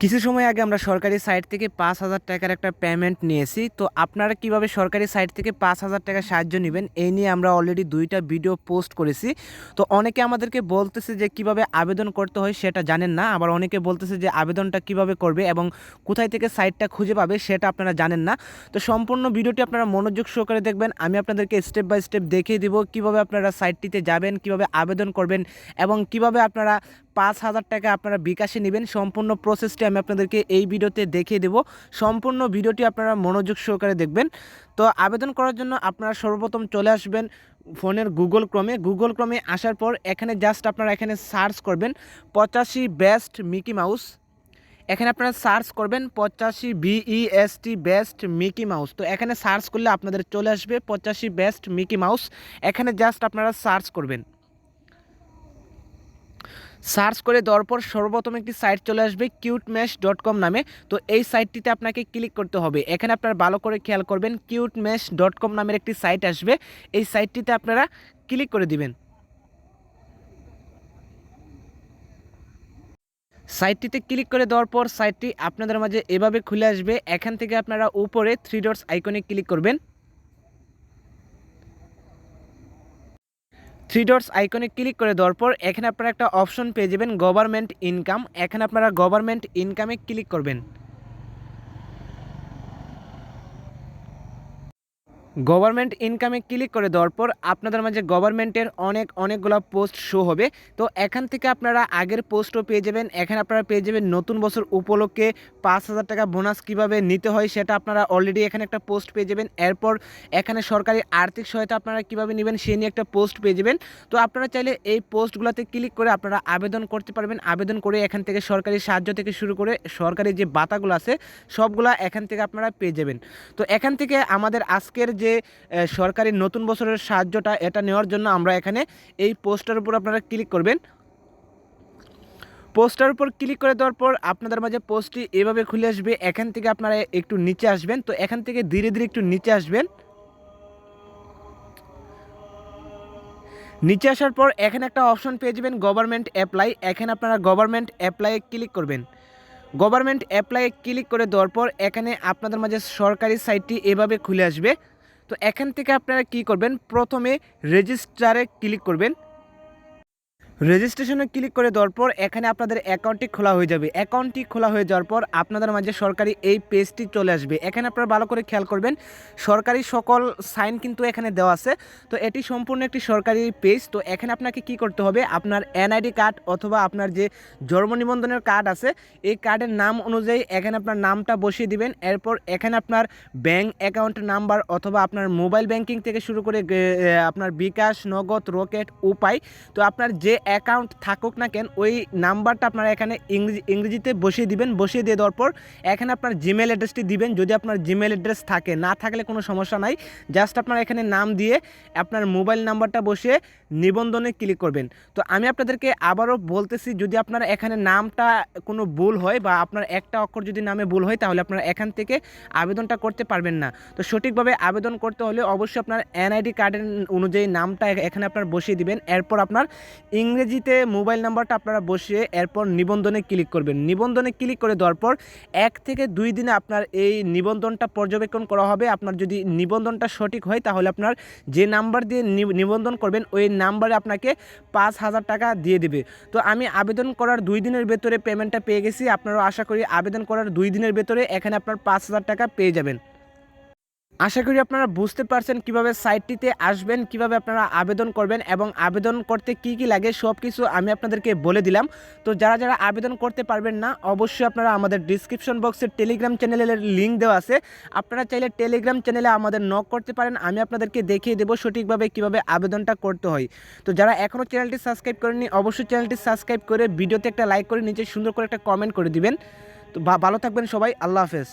কিছু সময় আগে আমরা সরকারি সাইট থেকে ৫,০০০ টাকার একটা পেমেন্ট নিয়েছি। তো আপনারা কিভাবে সরকারি সাইট থেকে ৫,০০০ টাকা সাহায্য নেবেন এই নিয়ে আমরা অলরেডি ২টা ভিডিও পোস্ট করেছি। তো অনেকে আমাদেরকে বলতেছে যে কিভাবে আবেদন করতে হয় সেটা জানেন না, আবার অনেকে বলতেছে যে আবেদনটা কিভাবে করবে এবং কোথায় থেকে সাইটটা খুঁজে পাবে সেটা আপনারা জানেন না। তো সম্পূর্ণ ভিডিওটি আপনারা মনোযোগ সহকারে দেখবেন। আমি আপনাদেরকে স্টেপ বাই স্টেপ দেখিয়ে দিব কিভাবে আপনারা সাইটটিতে যাবেন, কিভাবে আবেদন করবেন এবং কিভাবে আপনারা ৫,০০০ টাকা আপনারা বিকাশে নেবেন। সম্পূর্ণ প্রসেসটি আমি আপনাদেরকে এই ভিডিওতে দেখিয়ে দেব। সম্পূর্ণ ভিডিওটি আপনারা মনোযোগ সহকারে দেখবেন। তো আবেদন করার জন্য আপনারা সর্বপ্রথম চলে আসবেন ফোনের গুগল ক্রমে আসার পর এখানে জাস্ট আপনারা এখানে সার্চ করবেন 85 বেস্ট মিকি মাউস। এখানে আপনারা সার্চ করবেন 85 BEST বেস্ট মিকি মাউস। তো এখানে সার্চ করলে আপনাদের চলে আসবে 85 বেস্ট মিকি মাউস। এখানে জাস্ট আপনারা সার্চ করবেন। সার্চ করে দেওয়ার পর সর্বপ্রথম একটি সাইট চলে আসবে কিউটম্যাশ.com নামে। তো এই সাইটটিতে আপনাকে ক্লিক করতে হবে। এখানে আপনারা ভালো করে খেয়াল করবেন, কিউটম্যাশ.com নামের একটি সাইট আসবে। এই সাইটটিতে আপনারা ক্লিক করে দিবেন। সাইটটিতে ক্লিক করে দেওয়ার পর সাইটটি আপনাদের মাঝে এভাবে খুলে আসবে। এখান থেকে আপনারা উপরে 3 ডটস আইকনে ক্লিক করবেন। 3 ডটস আইকনে ক্লিক করে দেওয়ার পর এখানে আপনারা একটা অপশন পেয়ে যাবেন গভর্নমেন্ট ইনকাম। এখানে আপনারা গভর্নমেন্ট ইনকামে ক্লিক করবেন। গভর্নমেন্ট ইনকামে ক্লিক করে দেওয়ার পর আপনাদের মাঝে গভর্নমেন্টের অনেকগুলো পোস্ট শো হবে। তো এখান থেকে আপনারা আগের পোস্টও পেয়ে যাবেন। এখানে আপনারা পেয়ে যাবেন নতুন বছর উপলক্ষে ৫,০০০ টাকা বোনাস কিভাবে নিতে হয় সেটা আপনারা অলরেডি এখানে একটা পোস্ট পেয়ে যাবেন। এরপর এখানে সরকারি আর্থিক সহায়তা আপনারা কিভাবে নেবেন সে নিয়ে একটা পোস্ট পেয়ে যাবেন। তো আপনারা চাইলে এই পোস্টগুলোতে ক্লিক করে আপনারা আবেদন করতে পারবেন। আবেদন করে এখান থেকে সরকারি সাহায্য থেকে শুরু করে সরকারি যে ভাতাগুলো আছে সবগুলা এখান থেকে আপনারা পেয়ে যাবেন। তো এখান থেকে আমাদের আজকের যে সরকারি নতুন বছরের সাহায্যটা এটা নেওয়ার জন্য আমরা এখানে এই পোস্টার উপর আপনারা ক্লিক করবেন। পোস্টার উপর ক্লিক করে দেওয়ার পর আপনাদের মাঝে পোস্টটি এভাবে খুলে আসবে। এখান থেকে আপনারা একটু নিচে আসবেন। তো এখান থেকে ধীরে ধীরে একটু নিচে আসবেন। নিচে আসার পর এখানে একটা অপশন পেয়ে যাবেন গভর্নমেন্ট অ্যাপ্লাই। এখানে আপনারা গভর্নমেন্ট অ্যাপ্লাইয়ে ক্লিক করবেন। গভর্নমেন্ট অ্যাপ্লাইয়ে ক্লিক করে দেওয়ার পর এখানে আপনাদের মাঝে সরকারি সাইটটি এভাবে খুলে আসবে। তো এখান থেকে আপনারা কি করবেন, প্রথমে রেজিস্টারে ক্লিক করবেন। রেজিস্ট্রেশনে ক্লিক করে দেওয়ার পর এখানে আপনাদের অ্যাকাউন্টটি খোলা হয়ে যাবে। অ্যাকাউন্টটি খোলা হয়ে যাওয়ার পর আপনাদের মাঝে সরকারি এই পেজটি চলে আসবে। এখানে আপনারা ভালো করে খেয়াল করবেন, সরকারি সকল সাইন কিন্তু এখানে দেওয়া আছে। তো এটি সম্পূর্ণ একটি সরকারি পেজ। তো এখানে আপনাকে কি করতে হবে, আপনার এনআইডি কার্ড অথবা আপনার যে জন্ম নিবন্ধনের কার্ড আছে এই কার্ডের নাম অনুযায়ী এখানে আপনার নামটা বসিয়ে দিবেন। এরপর এখানে আপনার ব্যাঙ্ক অ্যাকাউন্ট নাম্বার অথবা আপনার মোবাইল ব্যাংকিং থেকে শুরু করে আপনার বিকাশ, নগদ, রকেট, উপায়, তো আপনার যে অ্যাকাউন্ট থাকুক না কেন ওই নাম্বারটা আপনারা এখানে ইংরেজিতে বসিয়ে দিবেন। বসিয়ে দিয়ে দেওয়ার পর এখানে আপনার জিমেল অ্যাড্রেসটি দিবেন। যদি আপনার জিমেল অ্যাড্রেস থাকে, না থাকলে কোনো সমস্যা নাই, জাস্ট আপনার এখানে নাম দিয়ে আপনার মোবাইল নাম্বারটা বসিয়ে নিবন্ধনে ক্লিক করবেন। তো আমি আপনাদেরকে আবারও বলতেছি, যদি আপনার এখানে নামটা কোনো ভুল হয় বা আপনার একটা অক্ষর যদি নামে ভুল হয় তাহলে আপনারা এখান থেকে আবেদনটা করতে পারবেন না। তো সঠিকভাবে আবেদন করতে হলে অবশ্যই আপনার এনআইডি কার্ডের অনুযায়ী নামটা এখানে আপনার বসিয়ে দিবেন। এরপর আপনার ইংরেজিতে মোবাইল নাম্বারটা আপনারা বসিয়ে এরপর নিবন্ধনে ক্লিক করবেন। নিবন্ধনে ক্লিক করে দেওয়ার পর 1 থেকে 2 দিনে আপনার এই নিবন্ধনটা পর্যবেক্ষণ করা হবে। আপনার যদি নিবন্ধনটা সঠিক হয় তাহলে আপনার যে নাম্বার দিয়ে নিবন্ধন করবেন ওই নাম্বারে আপনাকে 5,000 টাকা দিয়ে দেবে। তো আমি আবেদন করার 2 দিনের ভেতরে পেমেন্টটা পেয়ে গেছি। আপনারাও আশা করি আবেদন করার 2 দিনের ভেতরে এখানে আপনার 5,000 টাকা পেয়ে যাবেন। আশা করি আপনারা বুঝতে পারছেন কিভাবে সাইটটিতে আসবেন, কিভাবে আপনারা আবেদন করবেন এবং আবেদন করতে কি কি লাগে সব কিছু আমি আপনাদেরকে বলে দিলাম। তো যারা আবেদন করতে পারবেন না অবশ্যই আপনারা আমাদের ডিসক্রিপশন বক্সে টেলিগ্রাম চ্যানেলের লিঙ্ক দেওয়া আছে, আপনারা চাইলে টেলিগ্রাম চ্যানেলে আমাদের নক করতে পারেন। আমি আপনাদেরকে দেখিয়ে দেবো সঠিকভাবে কিভাবে আবেদনটা করতে হয়। তো যারা এখনও চ্যানেলটি সাবস্ক্রাইব করেননি অবশ্যই চ্যানেলটি সাবস্ক্রাইব করে ভিডিওতে একটা লাইক করে নিচে সুন্দর করে একটা কমেন্ট করে দিবেন। তো ভালো থাকবেন সবাই, আল্লাহ হাফেজ।